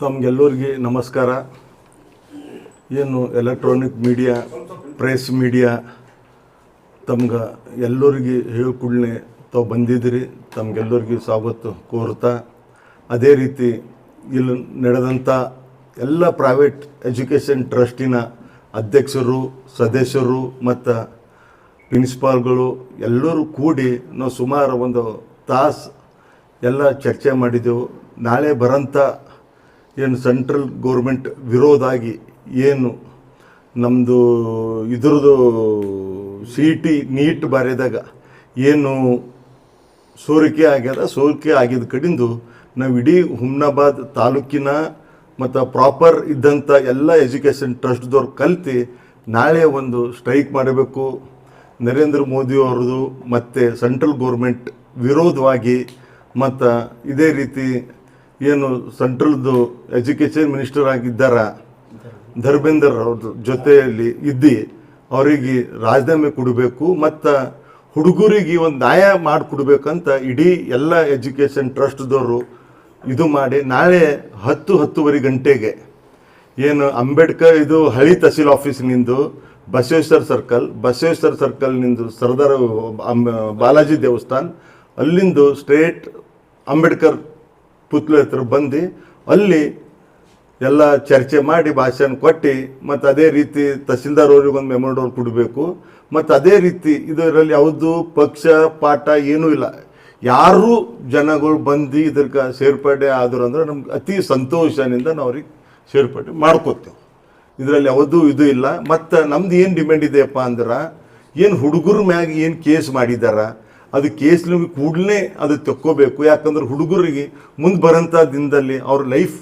ತಮಗೆಲ್ಲರಿಗೆ ನಮಸ್ಕಾರ. ಏನು electronic media, press media ತಮ್ಗೆ ಎಲ್ಲರಿಗೆ ಹೇಳ್ಕೊಡ್ಲೆ ತಾವು ಬಂದಿದ್ದೀರಿ. ತಮಗೆಲ್ಲರಿಗೆ ಸ್ವಾಗತ ಕೋರ್ತಾ, ಅದೇ ರೀತಿ ಇಲ್ಲಿ ನಡೆದಂಥ ಎಲ್ಲ ಪ್ರೈವೇಟ್ ಎಜುಕೇಷನ್ ಟ್ರಸ್ಟಿನ ಅಧ್ಯಕ್ಷರು, ಸದಸ್ಯರು ಮತ್ತು ಪ್ರಿನ್ಸಿಪಾಲ್ಗಳು ಎಲ್ಲರೂ ಕೂಡಿ ನಾವು ಸುಮಾರು ಒಂದು ತಾಸು ಎಲ್ಲ ಚರ್ಚೆ ಮಾಡಿದೆವು. ನಾಳೆ ಬರೋಂಥ ಏನು ಸೆಂಟ್ರಲ್ ಗೌರ್ಮೆಂಟ್ ವಿರೋಧಾಗಿ ಏನು ನಮ್ಮದು ಇದ್ರದ್ದು CET ನೀಟ್ ಬರೆದಾಗ ಏನು ಸೋರಿಕೆ ಆಗಿದ ಕಡೆಂದು ನಾವು ಇಡೀ ಹುಮ್ನಾಬಾದ್ ತಾಲೂಕಿನ ಮತ್ತು ಪ್ರಾಪರ್ ಇದ್ದಂಥ ಎಲ್ಲ ಎಜುಕೇಷನ್ ಟ್ರಸ್ಟ್ದವ್ರು ಕಲ್ತು ನಾಳೆ ಒಂದು ಸ್ಟ್ರೈಕ್ ಮಾಡಬೇಕು. ನರೇಂದ್ರ ಮೋದಿಯವ್ರದ್ದು ಮತ್ತು ಸೆಂಟ್ರಲ್ ಗೌರ್ಮೆಂಟ್ ವಿರೋಧವಾಗಿ ಮತ್ತು ಇದೇ ರೀತಿ ಏನು ಸೆಂಟ್ರಲ್ದು ಎಜುಕೇಷನ್ ಮಿನಿಸ್ಟರ್ ಆಗಿದ್ದಾರ ಧರ್ಮೇಂದ್ರ ಅವ್ರ ಜೊತೆಯಲ್ಲಿ ಇದ್ದು ಅವರಿಗೆ ರಾಜೀನಾಮೆ ಕೊಡಬೇಕು ಮತ್ತು ಹುಡುಗರಿಗೆ ಒಂದು ನ್ಯಾಯ ಮಾಡಿಕೊಡ್ಬೇಕಂತ ಇಡೀ ಎಲ್ಲ ಎಜುಕೇಷನ್ ಟ್ರಸ್ಟ್ದವರು ಇದು ಮಾಡಿ ನಾಳೆ 10-10:30 ಗಂಟೆಗೆ ಏನು ಅಂಬೇಡ್ಕರ್ ಇದು ಹಳಿ ತಹಸೀಲ್ ಆಫೀಸ್ನಿಂದು ಬಸವೇಶ್ವರ ಸರ್ಕಲ್ನಿಂದು ಸರ್ದಾರ್ ಬಾಲಾಜಿ ದೇವಸ್ಥಾನ ಅಲ್ಲಿಂದು ಸ್ಟ್ರೇಟ್ ಅಂಬೇಡ್ಕರ್ ಪುತ್ಲೆ ಹತ್ರ ಬಂದು ಅಲ್ಲಿ ಎಲ್ಲ ಚರ್ಚೆ ಮಾಡಿ ಭಾಷಣ ಕೊಟ್ಟು ಮತ್ತು ಅದೇ ರೀತಿ ತಹಸೀಲ್ದಾರ್ ಅವ್ರಿಗೊಂದು ಮೆಮೊರಂಡಮ್ ಕೊಡಬೇಕು. ಮತ್ತು ಅದೇ ರೀತಿ ಇದರಲ್ಲಿ ಯಾವುದು ಪಕ್ಷ ಪಾಠ ಏನೂ ಇಲ್ಲ, ಯಾರೂ ಜನಗಳು ಬಂದು ಇದಕ್ಕೆ ಸೇರ್ಪಡೆ ಆದರು ಅಂದ್ರೆ ನಮ್ಗೆ ಅತಿ ಸಂತೋಷದಿಂದ ನಾವು ಅವ್ರಿಗೆ ಸೇರ್ಪಡೆ ಮಾಡ್ಕೋತೇವೆ. ಇದರಲ್ಲಿ ಯಾವುದೂ ಇದು ಇಲ್ಲ. ಮತ್ತು ನಮ್ದು ಏನು ಡಿಮ್ಯಾಂಡ್ ಇದೆಯಪ್ಪ ಅಂದ್ರೆ ಏನು ಹುಡುಗರ ಮ್ಯಾಗ ಏನು ಕೇಸ್ ಮಾಡಿದಾರ ಅದು ಕೇಸ್ ನಿಮಗೆ ಕೂಡಲೇ ಅದು ತಕ್ಕೋಬೇಕು. ಯಾಕಂದ್ರೆ ಹುಡುಗರಿಗೆ ಮುಂದೆ ಬರೋಂಥ ದಿನದಲ್ಲಿ ಅವ್ರ ಲೈಫ್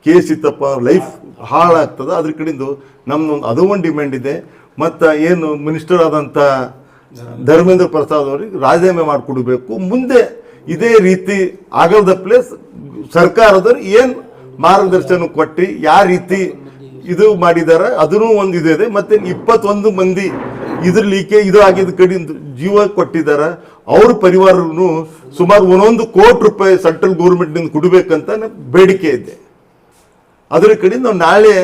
ಕೇಸ್ ಇತ್ತಪ್ಪ, ಅವ್ರ ಲೈಫ್ ಹಾಳಾಗ್ತದೆ. ಅದ್ರ ಕಡೆಯಿಂದ ನಮ್ಮದೊಂದು ಅದು ಒಂದು ಡಿಮ್ಯಾಂಡ್ ಇದೆ. ಮತ್ತು ಏನು ಮಿನಿಸ್ಟರ್ ಆದಂಥ ಧರ್ಮೇಂದ್ರ ಪ್ರಸಾದ್ ಅವ್ರಿಗೆ ರಾಜೀನಾಮೆ ಮಾಡಿಕೊಡ್ಬೇಕು. ಮುಂದೆ ಇದೇ ರೀತಿ ಆಗಲ್ದ ಪ್ಲೇಸ್ ಸರ್ಕಾರದವ್ರು ಏನು ಮಾರ್ಗದರ್ಶನ ಕೊಟ್ಟು ಯಾವ ರೀತಿ ಇದು ಮಾಡಿದ್ದಾರೆ ಅದೂ ಒಂದು ಇದೆ. ಮತ್ತು 21 ಮಂದಿ ಇದ್ರ ಲೀಕೆ ಇದು ಆಗಿದ್ದ ಕಡೆಯಿಂದ ಜೀವ ಕೊಟ್ಟಿದ್ದಾರೆ. ಅವ್ರ ಪರಿವಾರನು ಸುಮಾರು 1 ಕೋಟಿ ರೂಪಾಯಿ ಸೆಂಟ್ರಲ್ ಗೌರ್ಮೆಂಟ್ನಿಂದ ಕೊಡಬೇಕಂತ ಬೇಡಿಕೆ ಇದೆ. ಅದ್ರ ಕಡೆಯಿಂದ ನಾವು ನಾಳೆ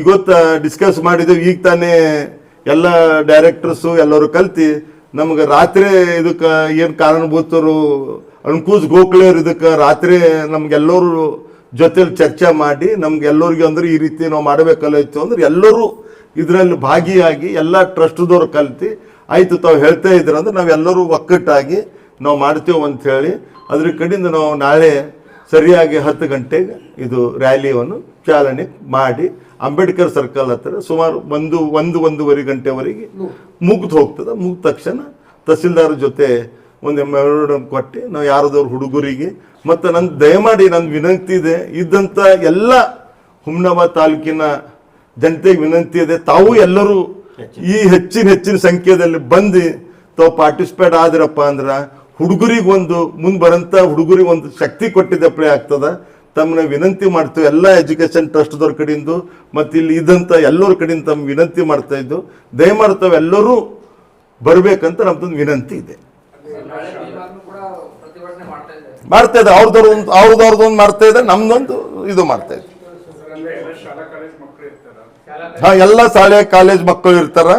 ಇವತ್ತು ಡಿಸ್ಕಸ್ ಮಾಡಿದೆವು. ಈಗ ತಾನೇ ಎಲ್ಲ ಡೈರೆಕ್ಟರ್ಸು ಎಲ್ಲರೂ ಕಲ್ತು ನಮ್ಗೆ ರಾತ್ರಿ ಇದಕ್ಕೆ ಏನು ಕಾರಣಭೂತರು ಅಣ್ಕೂಸ್ ಗೋಖಲೆಯವ್ರು ಇದಕ್ಕೆ ರಾತ್ರಿ ನಮ್ಗೆಲ್ಲರೂ ಜೊತೆಲಿ ಚರ್ಚೆ ಮಾಡಿ ನಮ್ಗೆಲ್ಲರಿಗೂ ಅಂದ್ರೆ ಈ ರೀತಿ ನಾವು ಮಾಡಬೇಕಲ್ಲ ಇತ್ತು ಅಂದ್ರೆ ಎಲ್ಲರೂ ಇದರಲ್ಲಿ ಭಾಗಿಯಾಗಿ ಎಲ್ಲ ಟ್ರಸ್ಟ್ದವ್ರು ಕಲ್ತು ಆಯಿತು ತಾವು ಹೇಳ್ತಾ ಇದ್ರಂದ್ರೆ ನಾವೆಲ್ಲರೂ ಒಕ್ಕಟ್ಟಾಗಿ ನಾವು ಮಾಡ್ತೇವೆ ಅಂಥೇಳಿ ಅದ್ರ ಕಡೆಯಿಂದ ನಾವು ನಾಳೆ ಸರಿಯಾಗಿ 10 ಗಂಟೆಗೆ ಇದು ರ್ಯಾಲಿಯನ್ನು ಚಾಲನೆ ಮಾಡಿ ಅಂಬೇಡ್ಕರ್ ಸರ್ಕಲ್ ಹತ್ತಿರ ಸುಮಾರು 1-1:30 ಗಂಟೆವರೆಗೆ ಮುಗಿದು ಹೋಗ್ತದೆ. ಮುಗಿದ ತಕ್ಷಣ ತಹಸೀಲ್ದಾರ್ ಜೊತೆ ಒಂದು ಮೆಮೊರಂಡಮ್ ಕೊಟ್ಟು ನಾವು ಯಾರದವ್ರು ಹುಡುಗರಿಗೆ ಮತ್ತು ನನ್ನ ದಯಮಾಡಿ ನನ್ನ ವಿನಂತಿ ಇದೆ, ಇದ್ದಂಥ ಎಲ್ಲ ಹುಮ್ನಾಬಾದ್ ತಾಲೂಕಿನ ಜನತೆಗೆ ವಿನಂತಿ ಇದೆ, ತಾವು ಎಲ್ಲರೂ ಈ ಹೆಚ್ಚಿನ ಸಂಖ್ಯೆಯಲ್ಲಿ ಬಂದು ತಾವು ಪಾರ್ಟಿಸಿಪೇಟ್ ಆದ್ರಪ್ಪ ಅಂದ್ರೆ ಹುಡುಗರಿಗೆ ಒಂದು ಮುಂದೆ ಬರೋಂಥ ಹುಡುಗರಿಗೆ ಒಂದು ಶಕ್ತಿ ಕೊಟ್ಟಿದ್ದಪ್ಪಳೆ ಆಗ್ತದೆ. ತಮ್ಮನ್ನ ವಿನಂತಿ ಮಾಡ್ತೇವೆ ಎಲ್ಲ ಎಜುಕೇಷನ್ ಟ್ರಸ್ಟ್ದವ್ರ ಕಡೆಯಿಂದ ಮತ್ತು ಇಲ್ಲಿ ಇದ್ದಂಥ ಎಲ್ಲರ ಕಡೆಯಿಂದ ತಮ್ಮ ವಿನಂತಿ ಮಾಡ್ತಾ ಇದ್ದು ದಯಮಾಡ್ತಾವೆ ಎಲ್ಲರೂ ಬರಬೇಕಂತ ನಮ್ದೊಂದು ವಿನಂತಿ ಇದೆ. ಮಾಡ್ತಾ ಇದೆ ಅವ್ರದ್ದೊಂದು ಮಾಡ್ತಾ ಇದೆ, ನಮ್ದೊಂದು ಇದು ಮಾಡ್ತಾ ಇದೆ. ಎಲ್ಲ ಶಾಲೆ ಕಾಲೇಜ್ ಮಕ್ಕಳು ಇರ್ತಾರ.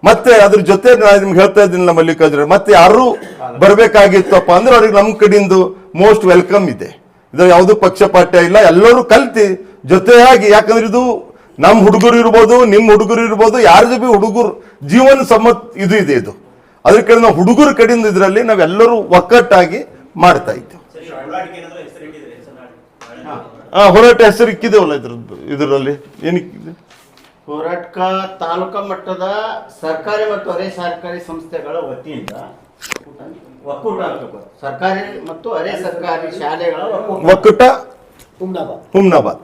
ಮತ್ತೆ ಅದ್ರ ಜೊತೆ ನಾನು ನಿಮ್ಗೆ ಹೇಳ್ತಾ ಇದ್ದೀನಿಲ್ಲ ಮಲ್ಲಿಕಾರ್ಜುನ, ಮತ್ತೆ ಯಾರು ಬರ್ಬೇಕಾಗಿತ್ತಪ್ಪ ಅಂದ್ರೆ ಅವ್ರಿಗೆ ನಮ್ಮ ಕಡೆಯಿಂದ ಮೋಸ್ಟ್ ವೆಲ್ಕಮ್ ಇದೆ. ಇದು ಯಾವುದು ಪಕ್ಷಪಾಠ ಇಲ್ಲ, ಎಲ್ಲರೂ ಕಲ್ತಿ ಜೊತೆಯಾಗಿ. ಯಾಕಂದ್ರೆ ಇದು ನಮ್ಮ ಹುಡುಗರು ಇರ್ಬೋದು, ನಿಮ್ಮ ಹುಡುಗರು ಇರ್ಬೋದು, ಯಾರ್ದು ಭೀ ಹುಡುಗರು ಜೀವನ ಇದು ಇದೆ. ಇದು ಅದ್ರ ಕಡೆ ನಾವು ಹುಡುಗರ ಕಡೆಯಿಂದ ಇದರಲ್ಲಿ ನಾವೆಲ್ಲರೂ ಒಕ್ಕಟ್ಟಾಗಿ ಮಾಡ್ತಾ ಇದ್ದೇವೆ. ಹೋರಾಟ ಹೆಸರು ಇಕ್ಕಿದೇವಲ್ಲ ಇದರಲ್ಲಿ ಏನಿಕ್ಕಿದೆ? ಹೋರಾಟಕ ತಾಲೂಕಾ ಮಟ್ಟದ ಸರ್ಕಾರಿ ಮತ್ತು ಅರೆ ಸರ್ಕಾರಿ ಸಂಸ್ಥೆಗಳ ವತಿಯಿಂದ ಒಕ್ಕೂಟ ಸರ್ಕಾರಿ ಮತ್ತು ಅರೆ ಸರ್ಕಾರಿ ಶಾಲೆಗಳ ಒಕ್ಕೂಟ ಹುಮ್ನಾಬಾದ್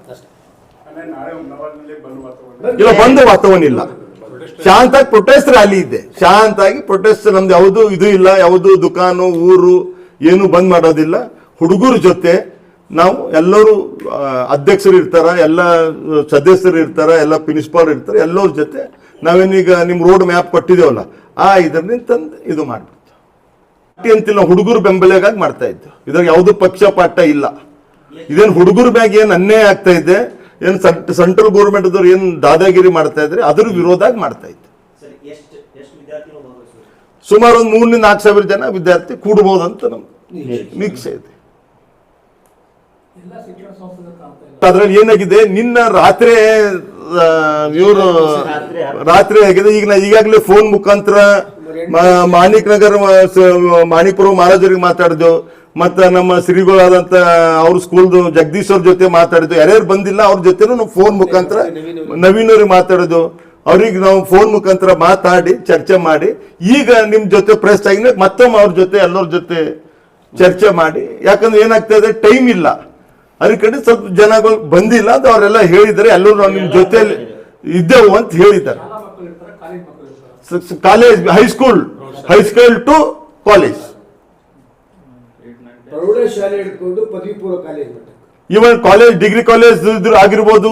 ಇಲ್ಲ, ಬಂದು ವಾತಾವರಣ ಇಲ್ಲ. ಶಾಂತಾಗಿ ಪ್ರೊಟೆಸ್ಟ್ ರ್ಯಾಲಿ ಇದೆ, ಶಾಂತಾಗಿ ಪ್ರೊಟೆಸ್ಟ್. ನಮ್ದು ಯಾವುದು ಇದು ಇಲ್ಲ, ಯಾವುದು ದುಕಾನು ಊರು ಏನು ಬಂದ್ ಮಾಡೋದಿಲ್ಲ. ಹುಡುಗರ ಜೊತೆ ನಾವು ಎಲ್ಲರೂ ಅಧ್ಯಕ್ಷರು ಇರ್ತಾರ, ಎಲ್ಲ ಸದಸ್ಯರು ಇರ್ತಾರ, ಎಲ್ಲ ಪ್ರಿನ್ಸಿಪಾಲ್ ಇರ್ತಾರೆ, ಎಲ್ಲರ ಜೊತೆ ನಾವೇನೀಗ ನಿಮ್ಮ ರೋಡ್ ಮ್ಯಾಪ್ ಕೊಟ್ಟಿದ್ದೇವಲ್ಲ ಇದರಿಂದ ತಂದು ಇದು ಮಾಡ್ಬಿಡ್ತೀವಿ ಅಂತಿಲ್ಲ. ಹುಡುಗರು ಬೆಂಬಲಿಗಾಗಿ ಮಾಡ್ತಾ ಇದ್ದು, ಇದ್ರಾಗ ಯಾವುದು ಪಕ್ಷಪಾತ ಇಲ್ಲ. ಇದೇನು ಹುಡುಗರ ಮ್ಯಾಗ ಏನು ಅನ್ಯಾಯ ಆಗ್ತಾ ಇದೆ, ಏನು ಸೆಂಟ್ರಲ್ ಗೌರ್ಮೆಂಟ್ ಅವ್ರು ಏನು ದಾದಾಗಿರಿ ಮಾಡ್ತಾ ಇದ್ರೆ ಅದ್ರ ವಿರೋಧ ಮಾಡ್ತಾ ಇದ್ದೆ. ಸುಮಾರು ಒಂದು 3,000 to 4,000 ಜನ ವಿದ್ಯಾರ್ಥಿ ಕೂಡಬಹುದು ಅಂತ ನಮ್ಗೆ ನಿರೀಕ್ಷೆ ಇದೆ. ಅದ್ರಲ್ಲಿ ಏನಾಗಿದೆ, ನಿನ್ನ ರಾತ್ರಿ ಇವರು ರಾತ್ರಿ ಆಗಿದೆ. ಈಗ ಈಗಾಗಲೇ ಫೋನ್ ಮುಖಾಂತರ ಮಾಣಿಕ್ ನಗರ ಮಾಣಿಕ್ಪುರ ಮಹಾರಾಜರಿಗೆ ಮಾತಾಡಿದ್ವು, ಮತ್ತೆ ನಮ್ಮ ಶ್ರೀಗಳಾದಂತ ಅವ್ರ ಸ್ಕೂಲ್ದು ಜಗದೀಶ್ ಅವ್ರ ಜೊತೆ ಮಾತಾಡಿದ್ವು. ಯಾರ್ಯಾರು ಬಂದಿಲ್ಲ ಅವ್ರ ಜೊತೆನೂ ನಾವು ಫೋನ್ ಮುಖಾಂತರ ನವೀನ್ ಅವ್ರಿಗೆ ಮಾತಾಡಿದ್ವು. ಅವ್ರಿಗೆ ನಾವು ಫೋನ್ ಮುಖಾಂತರ ಮಾತಾಡಿ ಚರ್ಚೆ ಮಾಡಿ, ಈಗ ನಿಮ್ ಜೊತೆ ಪ್ರೆಸ್ ಆಗಿ ಮತ್ತೊಮ್ಮೆ ಅವ್ರ ಜೊತೆ ಎಲ್ಲರ ಜೊತೆ ಚರ್ಚೆ ಮಾಡಿ, ಯಾಕಂದ್ರೆ ಏನಾಗ್ತಾ ಇದೆ, ಟೈಮ್ ಇಲ್ಲ. ಅದ್ರ ಕಡೆ ಸ್ವಲ್ಪ ಜನಗಳು ಬಂದಿಲ್ಲ ಅಂತ ಅವರೆಲ್ಲ ಹೇಳಿದ್ದಾರೆ. ಎಲ್ಲರೂ ನಾವು ನಿಮ್ ಜೊತೆಯಲ್ಲಿ ಇದ್ದೆವು ಅಂತ ಹೇಳಿದ್ದಾರೆ. ಕಾಲೇಜ್ ಹೈಸ್ಕೂಲ್ ಟು ಕಾಲೇಜ್, ಪ್ರೌಢಶಾಲೆ ಹಿಡ್ಕೊಂಡು ಪದವಿ ಪೂರ್ವ ಕಾಲೇಜ್, ಇವನ್ ಕಾಲೇಜ್ ಡಿಗ್ರಿ ಕಾಲೇಜ್ ಆಗಿರ್ಬೋದು,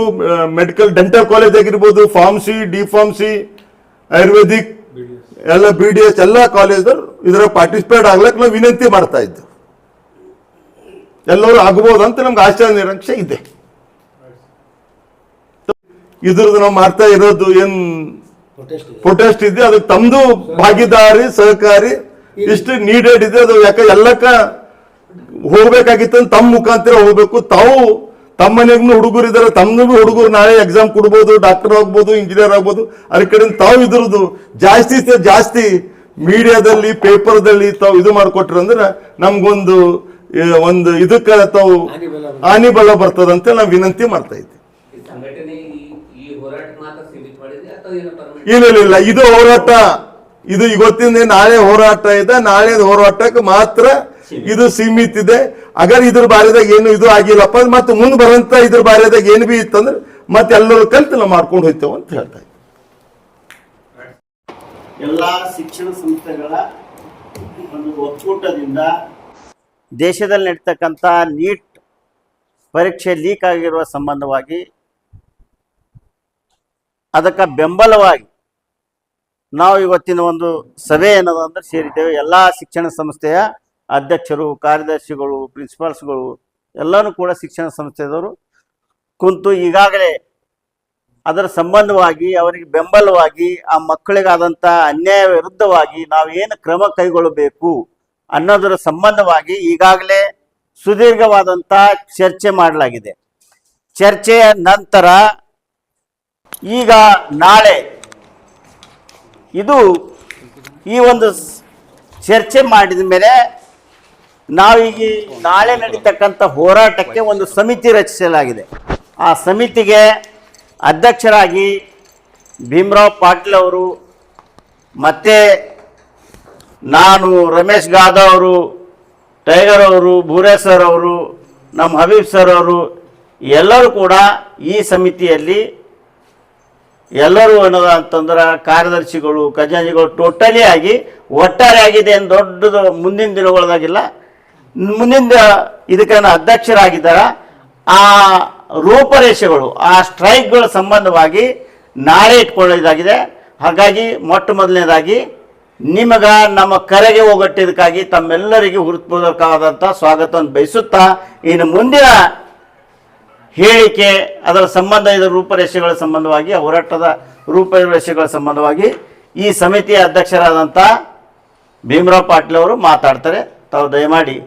ಮೆಡಿಕಲ್ ಡೆಂಟಲ್ ಕಾಲೇಜ್ ಆಗಿರ್ಬೋದು, ಫಾರ್ಮಸಿ, ಡಿ ಫಾರ್ಮಸಿ, ಆಯುರ್ವೇದಿಕ್ ಎಲ್ಲ BDS ಎಲ್ಲ ಕಾಲೇಜ್ದವ್ರು ಇದರ ಪಾರ್ಟಿಸಿಪೇಟ್ ಆಗ್ಲಕ್ಕೆ ನಾವು ವಿನಂತಿ ಮಾಡ್ತಾ ಇದ್ದು. ಎಲ್ಲರೂ ಆಗ್ಬೋದು ಅಂತ ನಮ್ಗೆ ಆಶಾ ನಿರೀಕ್ಷೆ ಇದೆ. ಇದ್ರದ್ದು ನಾವು ಮಾಡ್ತಾ ಇರೋದು ಏನ್ ಪ್ರೊಟೆಸ್ಟ್ ಇದೆ, ಅದಕ್ಕೆ ತಮ್ದು ಭಾಗಿದಾರಿ ಸಹಕಾರಿ ಇಷ್ಟು ನೀಡೆಡ್ ಇದೆ. ಅದು ಯಾಕೆ ಎಲ್ಲಕ್ಕ ಹೋಗ್ಬೇಕಾಗಿತ್ತು ತಮ್ಮ ಮುಖಾಂತರ ಹೋಗ್ಬೇಕು. ತಾವು ತಮ್ಮ ಮನೆಗೂ ಹುಡುಗರು ಇದಾರೆ, ತಮ್ಮಗೂ ಹುಡುಗರು ನಾಳೆ ಎಕ್ಸಾಮ್ ಕೊಡ್ಬೋದು, ಡಾಕ್ಟರ್ ಆಗ್ಬೋದು, ಇಂಜಿನಿಯರ್ ಆಗ್ಬೋದು. ಅದ್ರ ಕಡೆ ತಾವು ಇದ್ರದ್ದು ಜಾಸ್ತಿ ಮೀಡಿಯಾದಲ್ಲಿ ಪೇಪರ್ದಲ್ಲಿ ತಾವು ಇದು ಮಾಡಿಕೊಟ್ರಂದ್ರೆ ನಮ್ಗೊಂದು ಇದಕ್ಕೆ ತಾವು ಹಾನಿ ಬಲ ಬರ್ತದಂತ ನಾವು ವಿನಂತಿ ಮಾಡ್ತಾ ಇದ್ದೀವಿ. ಇಲ್ಲ, ಇದು ಹೋರಾಟ, ಇದು ಇವತ್ತಿನ ನಾಳೆ ಹೋರಾಟ ಇದೆ. ನಾಳೆ ಹೋರಾಟಕ್ಕೆ ಮಾತ್ರ ಇದು ಸೀಮಿತ ಇದೆ. ಅಗರ್ ಇದ್ರ ಬಾರಿದಾಗ ಏನು ಇದು ಆಗಿಲ್ಲಪ್ಪ, ಮತ್ತೆ ಮುಂದೆ ಬರಂತ ಇದ್ರ ಬಾರಿದಾಗ ಏನು ಬಿ ಇತ್ತಂದ್ರೆ ಮತ್ತೆ ಎಲ್ಲರೂ ಕಲ್ತು ನಾವು ಮಾಡ್ಕೊಂಡು ಹೋಯ್ತೇವೆ ಅಂತ ಹೇಳ್ತಾ ಇದ್ದೀವಿ. ಎಲ್ಲಾ ಶಿಕ್ಷಣ ಸಂಸ್ಥೆಗಳ ಒಂದು ಒಕ್ಕೂಟದಿಂದ ದೇಶದಲ್ಲಿ ನಡೀತಕ್ಕಂಥ ನೀಟ್ ಪರೀಕ್ಷೆ ಲೀಕ್ ಆಗಿರುವ ಸಂಬಂಧವಾಗಿ ಅದಕ್ಕೆ ಬೆಂಬಲವಾಗಿ ನಾವು ಇವತ್ತಿನ ಒಂದು ಸಭೆ ಏನದ ಅಂದ್ರೆ ಸೇರಿದ್ದೇವೆ. ಎಲ್ಲ ಶಿಕ್ಷಣ ಸಂಸ್ಥೆಯ ಅಧ್ಯಕ್ಷರು, ಕಾರ್ಯದರ್ಶಿಗಳು, ಪ್ರಿನ್ಸಿಪಾಲ್ಸ್ಗಳು ಎಲ್ಲರೂ ಕೂಡ ಶಿಕ್ಷಣ ಸಂಸ್ಥೆದವರು ಕುಂತು ಈಗಾಗಲೇ ಅದರ ಸಂಬಂಧವಾಗಿ ಅವರಿಗೆ ಬೆಂಬಲವಾಗಿ ಆ ಮಕ್ಕಳಿಗಾದಂಥ ಅನ್ಯಾಯ ವಿರುದ್ಧವಾಗಿ ನಾವು ಏನು ಕ್ರಮ ಕೈಗೊಳ್ಳಬೇಕು ಅನ್ನೋದರ ಸಂಬಂಧವಾಗಿ ಈಗಾಗಲೇ ಸುದೀರ್ಘವಾದಂಥ ಚರ್ಚೆ ಮಾಡಲಾಗಿದೆ. ಚರ್ಚೆಯ ನಂತರ ಈಗ ನಾಳೆ ಈ ಒಂದು ಚರ್ಚೆ ಮಾಡಿದ ಮೇಲೆ ನಾವೀಗ ನಾಳೆ ನಡೀತಕ್ಕಂಥ ಹೋರಾಟಕ್ಕೆ ಒಂದು ಸಮಿತಿ ರಚಿಸಲಾಗಿದೆ. ಆ ಸಮಿತಿಗೆ ಅಧ್ಯಕ್ಷರಾಗಿ ಭೀಮರಾವ್ ಪಾಟೀಲ್ ಅವರು, ಮತ್ತು ನಾನು, ರಮೇಶ್ ಗಾದವ್ ಅವರು, ಟೈಗರ್ ಅವರು, ಭೂರೇಶ್ ಸರ್ ಅವರು, ನಮ್ಮ ಹಬೀಬ್ ಸರ್ ಅವರು ಎಲ್ಲರೂ ಕೂಡ ಈ ಸಮಿತಿಯಲ್ಲಿ ಎಲ್ಲರೂ ಅನ್ನೋದು ಅಂತಂದ್ರೆ ಕಾರ್ಯದರ್ಶಿಗಳು, ಖಜಾಂಚಿಗಳು ಟೋಟಲಿ ಆಗಿ ಒಟ್ಟಾರೆ ಆಗಿದೆ. ಏನು ದೊಡ್ಡದು ಮುಂದಿನ ದಿನಗಳದಾಗಿಲ್ಲ, ಮುಂದಿನ ಇದಕ್ಕೆ ಅಧ್ಯಕ್ಷರಾಗಿದ್ದಾರೆ. ಆ ರೂಪರೇಷೆಗಳು, ಆ ಸ್ಟ್ರೈಕ್ಗಳ ಸಂಬಂಧವಾಗಿ ನಾಳೆ ಇಟ್ಕೊಳ್ಳೋದಾಗಿದೆ. ಹಾಗಾಗಿ ಮೊಟ್ಟ ಮೊದಲನೇದಾಗಿ ನಮ್ಮ ಕರೆಗೆ ಒಗ್ಗಟ್ಟಿದ್ದಕ್ಕಾಗಿ ತಮ್ಮೆಲ್ಲರಿಗೂ ಹೃತ್ಪೂರ್ವಕವಾದಂಥ ಸ್ವಾಗತವನ್ನು ಬಯಸುತ್ತಾ, ಇನ್ನು ಮುಂದಿನ ಹೇಳಿಕೆ ಅದರ ಸಂಬಂಧ, ಇದರ ರೂಪರೇಷೆಗಳ ಸಂಬಂಧವಾಗಿ, ಹೋರಾಟದ ರೂಪರೇಷೆಗಳ ಸಂಬಂಧವಾಗಿ ಈ ಸಮಿತಿಯ ಅಧ್ಯಕ್ಷರಾದಂಥ ಭೀಮರಾವ್ ಪಾಟೀಲ್ ಅವರು ಮಾತಾಡ್ತಾರೆ. ತಾವು ದಯಮಾಡಿ